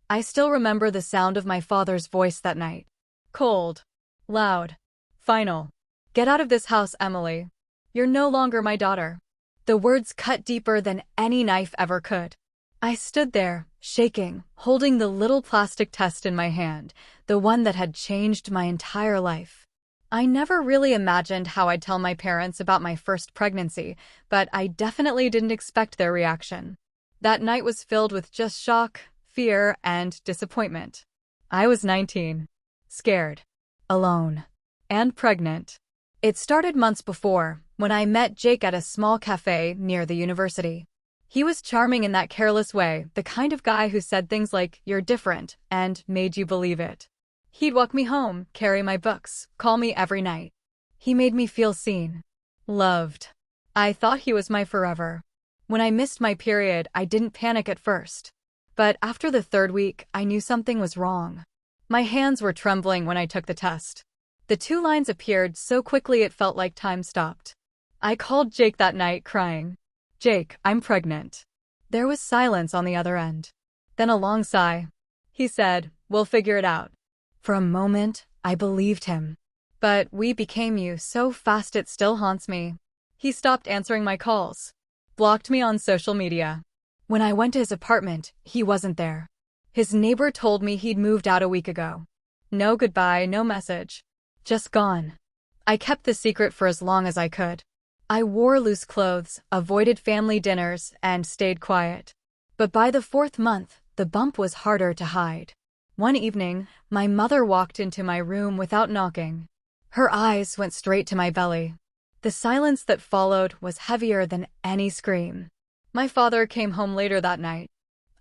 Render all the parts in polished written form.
I still remember the sound of my father's voice that night. Cold. Loud. Final. Get out of this house, Emily. You're no longer my daughter. The words cut deeper than any knife ever could. I stood there, shaking, holding the little plastic test in my hand, the one that had changed my entire life. I never really imagined how I'd tell my parents about my first pregnancy, but I definitely didn't expect their reaction. That night was filled with just shock, fear, and disappointment. I was 19. Scared. Alone. And pregnant. It started months before, when I met Jake at a small cafe near the university. He was charming in that careless way, the kind of guy who said things like, "You're different," and made you believe it. He'd walk me home, carry my books, call me every night. He made me feel seen. Loved. I thought he was my forever. When I missed my period, I didn't panic at first. But after the third week, I knew something was wrong. My hands were trembling when I took the test. The 2 lines appeared so quickly it felt like time stopped. I called Jake that night, crying, "Jake, I'm pregnant." There was silence on the other end. Then a long sigh. He said, "We'll figure it out." For a moment, I believed him. But we became you so fast it still haunts me. He stopped answering my calls. Blocked me on social media. When I went to his apartment, he wasn't there. His neighbor told me he'd moved out a week ago. No goodbye, no message. Just gone. I kept the secret for as long as I could. I wore loose clothes, avoided family dinners, and stayed quiet. But by the 4th month, the bump was harder to hide. One evening, my mother walked into my room without knocking. Her eyes went straight to my belly. The silence that followed was heavier than any scream. My father came home later that night.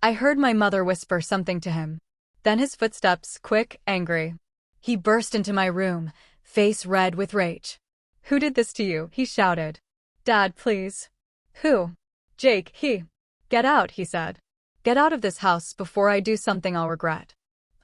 I heard my mother whisper something to him. Then his footsteps, quick, angry. He burst into my room, face red with rage. "Who did this to you?" he shouted. "Dad, please." "Who?" "Jake, he." "Get out," he said. "Get out of this house before I do something I'll regret."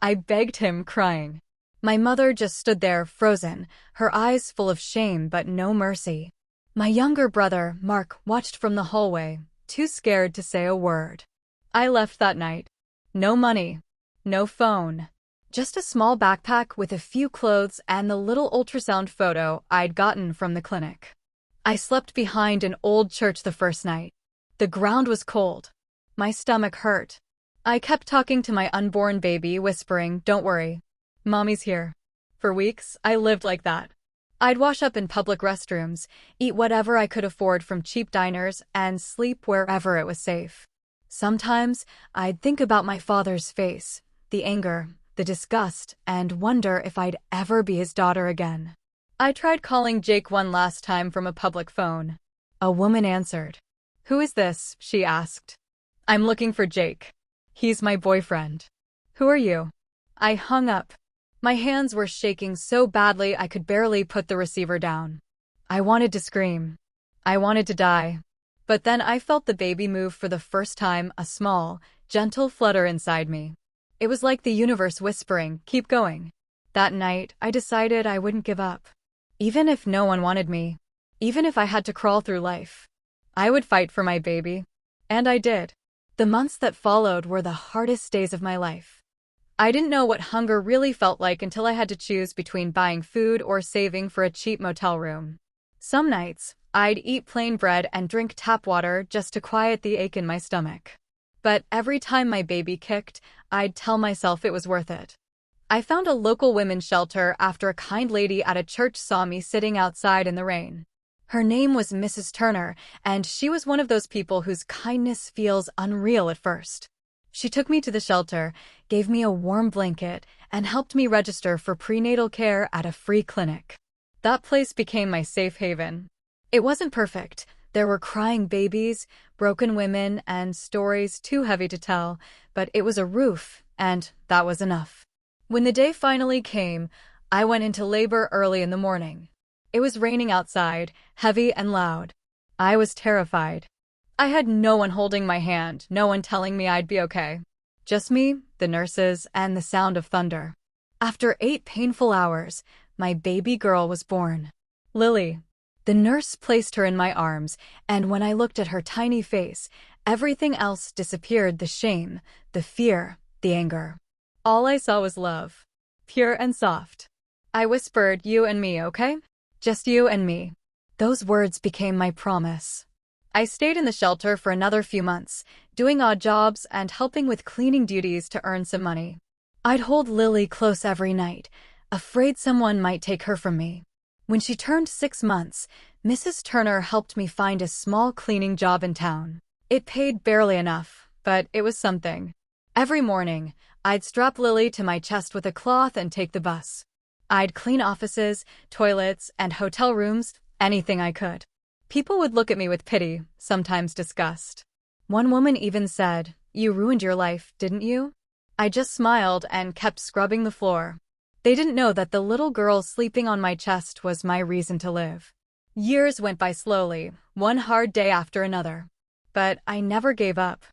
I begged him, crying. My mother just stood there, frozen, her eyes full of shame but no mercy. My younger brother, Mark, watched from the hallway, too scared to say a word. I left that night. No money. No phone. Just a small backpack with a few clothes and the little ultrasound photo I'd gotten from the clinic. I slept behind an old church the first night. The ground was cold. My stomach hurt. I kept talking to my unborn baby, whispering, "Don't worry. Mommy's here." For weeks, I lived like that. I'd wash up in public restrooms, eat whatever I could afford from cheap diners, and sleep wherever it was safe. Sometimes, I'd think about my father's face, the anger, the disgust, and wonder if I'd ever be his daughter again. I tried calling Jake one last time from a public phone. A woman answered. "Who is this?" she asked. "I'm looking for Jake. He's my boyfriend." "Who are you?" I hung up. My hands were shaking so badly I could barely put the receiver down. I wanted to scream. I wanted to die. But then I felt the baby move for the first time, a small, gentle flutter inside me. It was like the universe whispering, "Keep going." That night, I decided I wouldn't give up. Even if no one wanted me, even if I had to crawl through life, I would fight for my baby. And I did. The months that followed were the hardest days of my life. I didn't know what hunger really felt like until I had to choose between buying food or saving for a cheap motel room. Some nights, I'd eat plain bread and drink tap water just to quiet the ache in my stomach. But every time my baby kicked, I'd tell myself it was worth it. I found a local women's shelter after a kind lady at a church saw me sitting outside in the rain. Her name was Mrs. Turner, and she was one of those people whose kindness feels unreal at first. She took me to the shelter, gave me a warm blanket, and helped me register for prenatal care at a free clinic. That place became my safe haven. It wasn't perfect. There were crying babies, broken women, and stories too heavy to tell, but it was a roof, and that was enough. When the day finally came, I went into labor early in the morning. It was raining outside, heavy and loud. I was terrified. I had no one holding my hand, no one telling me I'd be okay. Just me, the nurses, and the sound of thunder. After 8 painful hours, my baby girl was born. Lily. The nurse placed her in my arms, and when I looked at her tiny face, everything else disappeared: the shame, the fear, the anger. All I saw was love. Pure and soft. I whispered, "You and me, okay? Just you and me." Those words became my promise. I stayed in the shelter for another few months, doing odd jobs and helping with cleaning duties to earn some money. I'd hold Lily close every night, afraid someone might take her from me. When she turned 6 months, Mrs. Turner helped me find a small cleaning job in town. It paid barely enough, but it was something. Every morning, I'd strap Lily to my chest with a cloth and take the bus. I'd clean offices, toilets, and hotel rooms, anything I could. People would look at me with pity, sometimes disgust. One woman even said, "You ruined your life, didn't you?" I just smiled and kept scrubbing the floor. They didn't know that the little girl sleeping on my chest was my reason to live. Years went by slowly, one hard day after another. But I never gave up.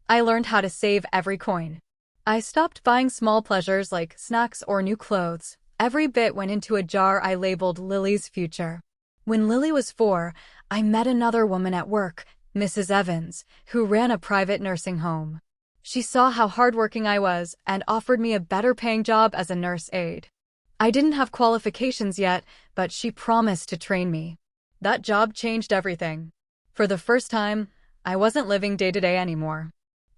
I learned how to save every coin. I stopped buying small pleasures like snacks or new clothes. Every bit went into a jar I labeled Lily's future. When Lily was 4, I met another woman at work, Mrs. Evans, who ran a private nursing home. She saw how hardworking I was and offered me a better-paying job as a nurse aide. I didn't have qualifications yet, but she promised to train me. That job changed everything. For the first time, I wasn't living day-to-day anymore.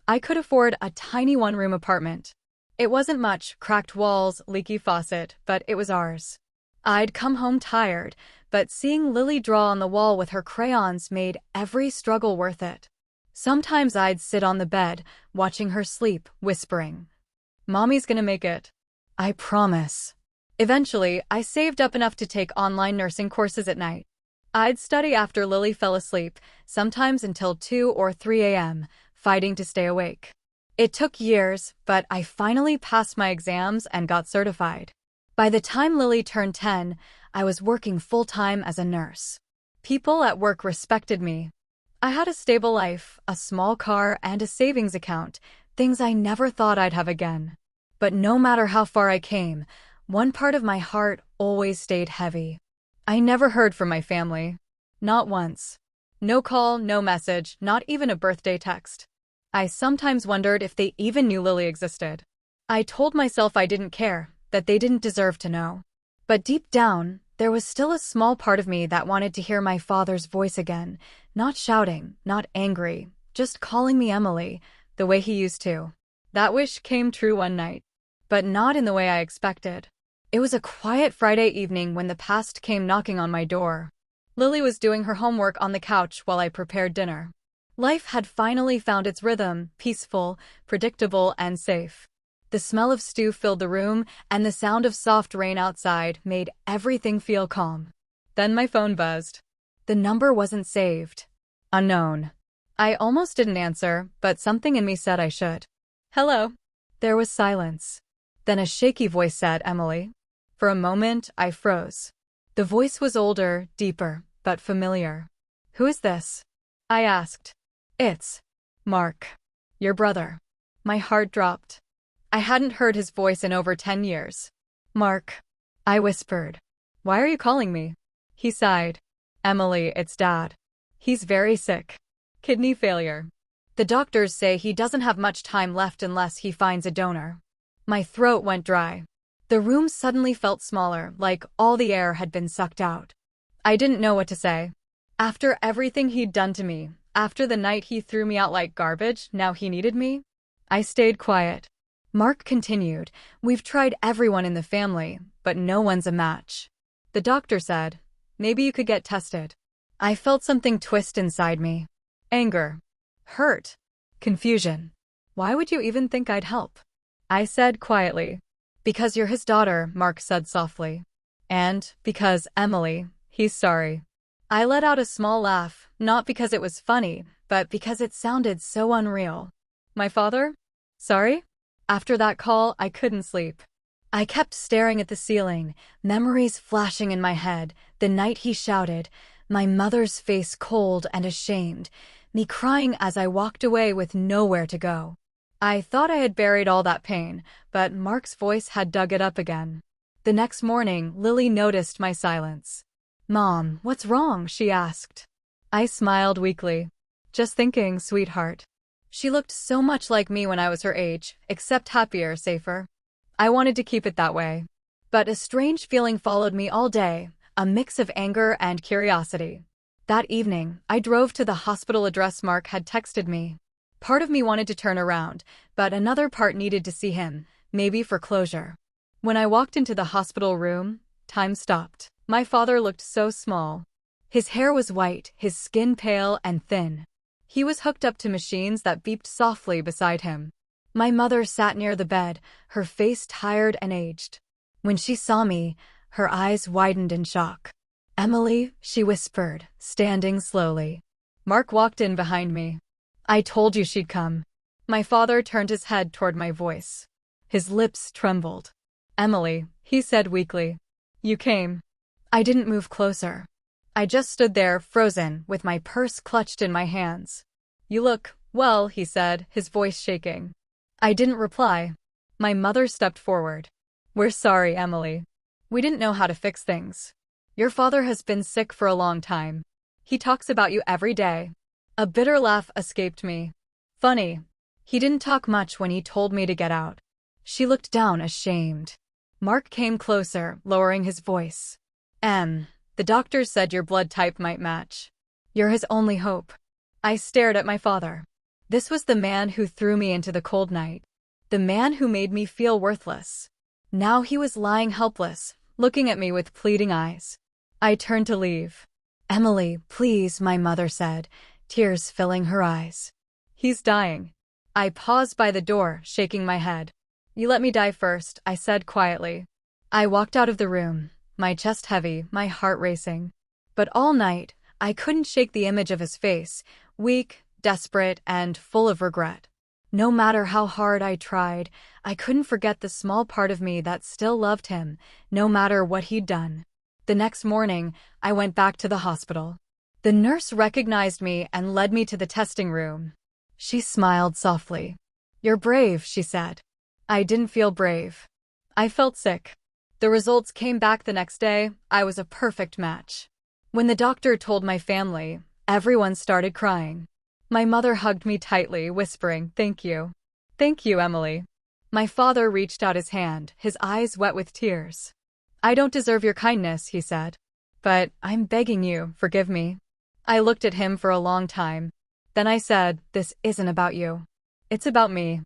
I could afford a tiny one-room apartment. It wasn't much, cracked walls, leaky faucet, but it was ours. I'd come home tired, but seeing Lily draw on the wall with her crayons made every struggle worth it. Sometimes I'd sit on the bed, watching her sleep, whispering, "Mommy's gonna make it. I promise." Eventually, I saved up enough to take online nursing courses at night. I'd study after Lily fell asleep, sometimes until 2 or 3 a.m., fighting to stay awake. It took years, but I finally passed my exams and got certified. By the time Lily turned 10, I was working full-time as a nurse. People at work respected me. I had a stable life, a small car, and a savings account, things I never thought I'd have again. But no matter how far I came, one part of my heart always stayed heavy. I never heard from my family. Not once. No call, no message, not even a birthday text. I sometimes wondered if they even knew Lily existed. I told myself I didn't care, that they didn't deserve to know. But deep down, there was still a small part of me that wanted to hear my father's voice again, not shouting, not angry, just calling me Emily, the way he used to. That wish came true one night, but not in the way I expected. It was a quiet Friday evening when the past came knocking on my door. Lily was doing her homework on the couch while I prepared dinner. Life had finally found its rhythm, peaceful, predictable, and safe. The smell of stew filled the room, and the sound of soft rain outside made everything feel calm. Then my phone buzzed. The number wasn't saved. Unknown. I almost didn't answer, but something in me said I should. "Hello." There was silence. Then a shaky voice said, "Emily." For a moment, I froze. The voice was older, deeper, but familiar. "Who is this?" I asked. "It's Mark. Your brother." My heart dropped. I hadn't heard his voice in over 10 years. "Mark," I whispered. "Why are you calling me?" He sighed. "Emily, it's Dad. He's very sick. Kidney failure. The doctors say he doesn't have much time left unless he finds a donor." My throat went dry. The room suddenly felt smaller, like all the air had been sucked out. I didn't know what to say. After everything he'd done to me, after the night he threw me out like garbage, now he needed me? I stayed quiet. Mark continued, "We've tried everyone in the family, but no one's a match. The doctor said, maybe you could get tested." I felt something twist inside me. Anger. Hurt. Confusion. "Why would you even think I'd help?" I said quietly. "Because you're his daughter," Mark said softly. "And because, Emily, he's sorry." I let out a small laugh, not because it was funny, but because it sounded so unreal. My father? Sorry? After that call, I couldn't sleep. I kept staring at the ceiling, memories flashing in my head, the night he shouted, my mother's face cold and ashamed, me crying as I walked away with nowhere to go. I thought I had buried all that pain, but Mark's voice had dug it up again. The next morning, Lily noticed my silence. "Mom, what's wrong?" she asked. I smiled weakly. "Just thinking, sweetheart." She looked so much like me when I was her age, except happier, safer. I wanted to keep it that way. But a strange feeling followed me all day, a mix of anger and curiosity. That evening, I drove to the hospital address Mark had texted me. Part of me wanted to turn around, but another part needed to see him, maybe for closure. When I walked into the hospital room, time stopped. My father looked so small. His hair was white, his skin pale and thin. He was hooked up to machines that beeped softly beside him. My mother sat near the bed, her face tired and aged. When she saw me, her eyes widened in shock. "Emily," she whispered, standing slowly. Mark walked in behind me. "I told you she'd come." My father turned his head toward my voice. His lips trembled. "Emily," he said weakly. "You came." I didn't move closer. I just stood there, frozen, with my purse clutched in my hands. "You look well," he said, his voice shaking. I didn't reply. My mother stepped forward. "We're sorry, Emily. We didn't know how to fix things. Your father has been sick for a long time. He talks about you every day." A bitter laugh escaped me. "Funny. He didn't talk much when he told me to get out." She looked down, ashamed. Mark came closer, lowering his voice. The doctors said your blood type might match. You're his only hope." I stared at my father. This was the man who threw me into the cold night. The man who made me feel worthless. Now he was lying helpless, looking at me with pleading eyes. I turned to leave. "Emily, please," my mother said, tears filling her eyes. "He's dying." I paused by the door, shaking my head. "You let me die first," I said quietly. I walked out of the room, my chest heavy, my heart racing. But all night, I couldn't shake the image of his face, weak, desperate, and full of regret. No matter how hard I tried, I couldn't forget the small part of me that still loved him, no matter what he'd done. The next morning, I went back to the hospital. The nurse recognized me and led me to the testing room. She smiled softly. "You're brave," she said. I didn't feel brave. I felt sick. The results came back the next day. I was a perfect match. When the doctor told my family, everyone started crying. My mother hugged me tightly, whispering, "Thank you. Thank you, Emily." My father reached out his hand, his eyes wet with tears. "I don't deserve your kindness," he said. "But I'm begging you, forgive me." I looked at him for a long time. Then I said, "This isn't about you. It's about me.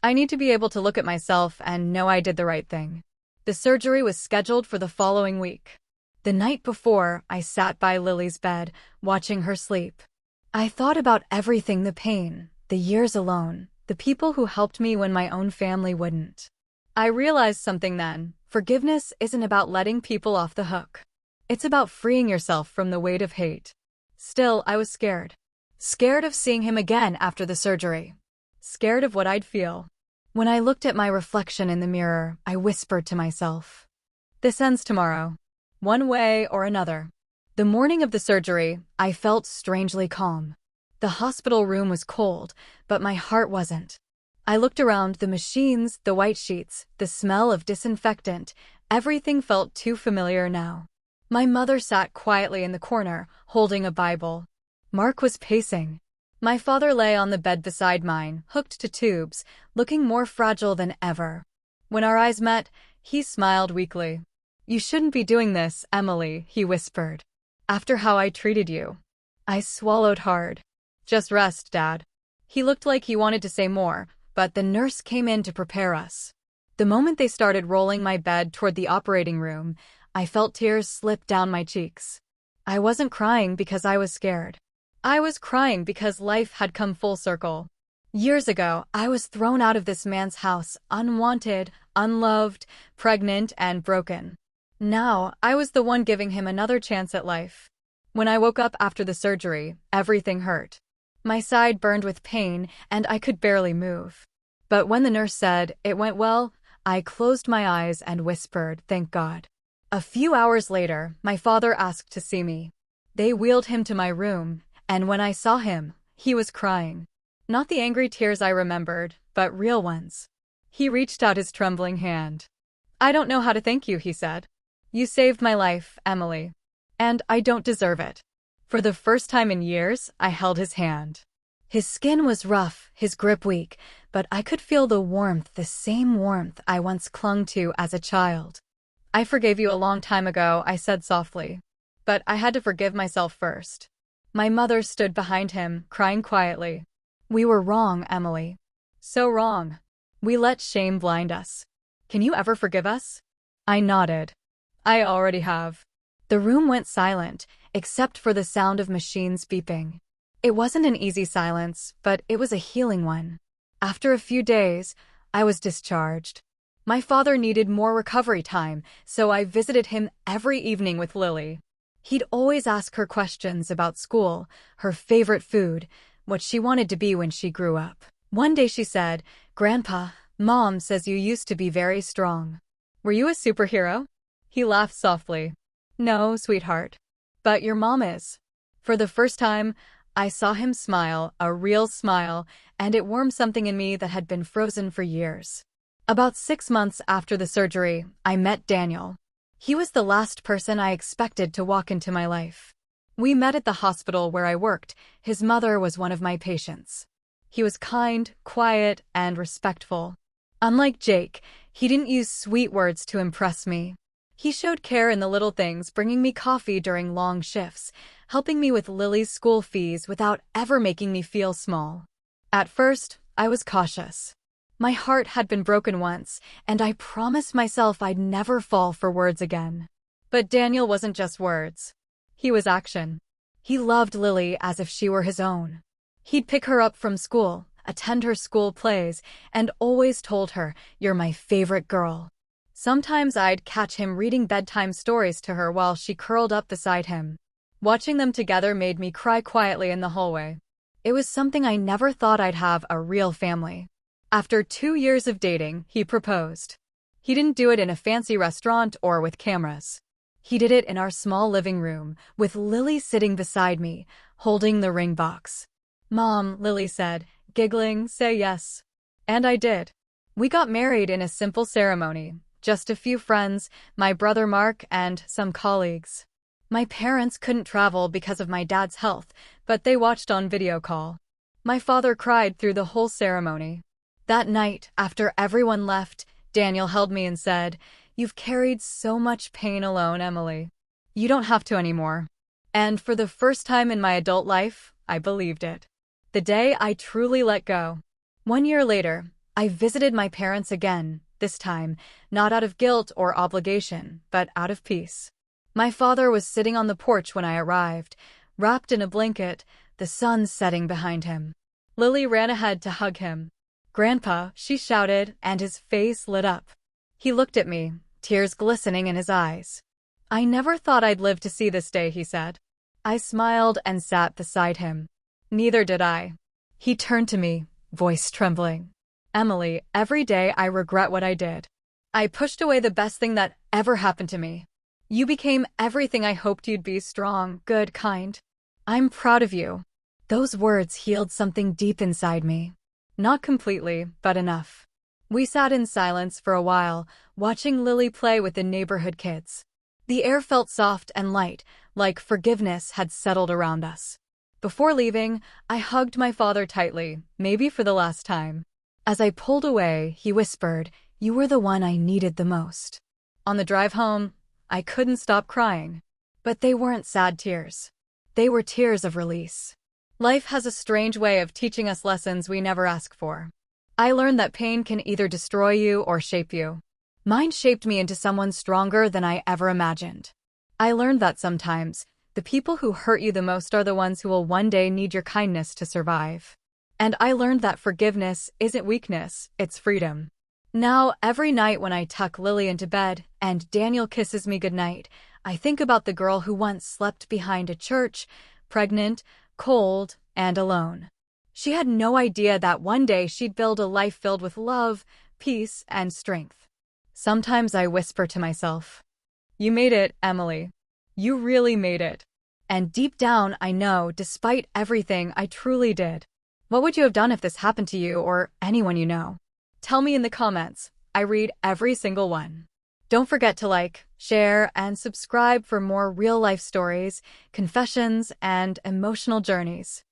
I need to be able to look at myself and know I did the right thing." The surgery was scheduled for the following week. The night before, I sat by Lily's bed, watching her sleep. I thought about everything: the pain, the years alone, the people who helped me when my own family wouldn't. I realized something then. Forgiveness isn't about letting people off the hook. It's about freeing yourself from the weight of hate. Still, I was scared. Scared of seeing him again after the surgery. Scared of what I'd feel. When I looked at my reflection in the mirror, I whispered to myself, "This ends tomorrow. One way or another." The morning of the surgery, I felt strangely calm. The hospital room was cold, but my heart wasn't. I looked around: the machines, the white sheets, the smell of disinfectant. Everything felt too familiar now. My mother sat quietly in the corner, holding a Bible. Mark was pacing. My father lay on the bed beside mine, hooked to tubes, looking more fragile than ever. When our eyes met, he smiled weakly. "You shouldn't be doing this, Emily," he whispered. "After how I treated you." I swallowed hard. "Just rest, Dad." He looked like he wanted to say more, but the nurse came in to prepare us. The moment they started rolling my bed toward the operating room, I felt tears slip down my cheeks. I wasn't crying because I was scared. I was crying because life had come full circle. Years ago, I was thrown out of this man's house, unwanted, unloved, pregnant, and broken. Now, I was the one giving him another chance at life. When I woke up after the surgery, everything hurt. My side burned with pain, and I could barely move. But when the nurse said, "It went well," I closed my eyes and whispered, "Thank God." A few hours later, my father asked to see me. They wheeled him to my room, and when I saw him, he was crying. Not the angry tears I remembered, but real ones. He reached out his trembling hand. "I don't know how to thank you," he said. "You saved my life, Emily. And I don't deserve it." For the first time in years, I held his hand. His skin was rough, his grip weak, but I could feel the warmth, the same warmth I once clung to as a child. "I forgave you a long time ago," I said softly. "But I had to forgive myself first." My mother stood behind him, crying quietly. "We were wrong, Emily. So wrong. We let shame blind us. Can you ever forgive us?" I nodded. "I already have." The room went silent, except for the sound of machines beeping. It wasn't an easy silence, but it was a healing one. After a few days, I was discharged. My father needed more recovery time, so I visited him every evening with Lily. He'd always ask her questions about school, her favorite food, what she wanted to be when she grew up. One day she said, "Grandpa, Mom says you used to be very strong. Were you a superhero?" He laughed softly. "No, sweetheart. But your mom is." For the first time, I saw him smile, a real smile, and it warmed something in me that had been frozen for years. About 6 months after the surgery, I met Daniel. He was the last person I expected to walk into my life. We met at the hospital where I worked. His mother was one of my patients. He was kind, quiet, and respectful. Unlike Jake, he didn't use sweet words to impress me. He showed care in the little things, bringing me coffee during long shifts, helping me with Lily's school fees without ever making me feel small. At first, I was cautious. My heart had been broken once, and I promised myself I'd never fall for words again. But Daniel wasn't just words. He was action. He loved Lily as if she were his own. He'd pick her up from school, attend her school plays, and always told her, "You're my favorite girl." Sometimes I'd catch him reading bedtime stories to her while she curled up beside him. Watching them together made me cry quietly in the hallway. It was something I never thought I'd have, a real family. After 2 years of dating, he proposed. He didn't do it in a fancy restaurant or with cameras. He did it in our small living room, with Lily sitting beside me, holding the ring box. "Mom," Lily said, giggling, "say yes." And I did. We got married in a simple ceremony. Just a few friends, my brother Mark, and some colleagues. My parents couldn't travel because of my dad's health, but they watched on video call. My father cried through the whole ceremony. That night, after everyone left, Daniel held me and said, "You've carried so much pain alone, Emily. You don't have to anymore." And for the first time in my adult life, I believed it. The day I truly let go. 1 year later, I visited my parents again, this time, not out of guilt or obligation, but out of peace. My father was sitting on the porch when I arrived, wrapped in a blanket, the sun setting behind him. Lily ran ahead to hug him. "Grandpa," she shouted, and his face lit up. He looked at me, tears glistening in his eyes. "I never thought I'd live to see this day," he said. I smiled and sat beside him. "Neither did I." He turned to me, voice trembling. "Emily, every day I regret what I did. I pushed away the best thing that ever happened to me. You became everything I hoped you'd be: strong, good, kind. I'm proud of you." Those words healed something deep inside me. Not completely, but enough. We sat in silence for a while, watching Lily play with the neighborhood kids. The air felt soft and light, like forgiveness had settled around us. Before leaving, I hugged my father tightly, maybe for the last time. As I pulled away, he whispered, "You were the one I needed the most." On the drive home, I couldn't stop crying. But they weren't sad tears. They were tears of release. Life has a strange way of teaching us lessons we never ask for. I learned that pain can either destroy you or shape you. Mine shaped me into someone stronger than I ever imagined. I learned that sometimes, the people who hurt you the most are the ones who will one day need your kindness to survive. And I learned that forgiveness isn't weakness, it's freedom. Now, every night when I tuck Lily into bed and Daniel kisses me goodnight, I think about the girl who once slept behind a church, pregnant, cold, and alone. She had no idea that one day she'd build a life filled with love, peace, and strength. Sometimes I whisper to myself, "You made it, Emily. You really made it." And deep down, I know, despite everything, I truly did. What would you have done if this happened to you or anyone you know? Tell me in the comments. I read every single one. Don't forget to like, share, and subscribe for more real-life stories, confessions, and emotional journeys.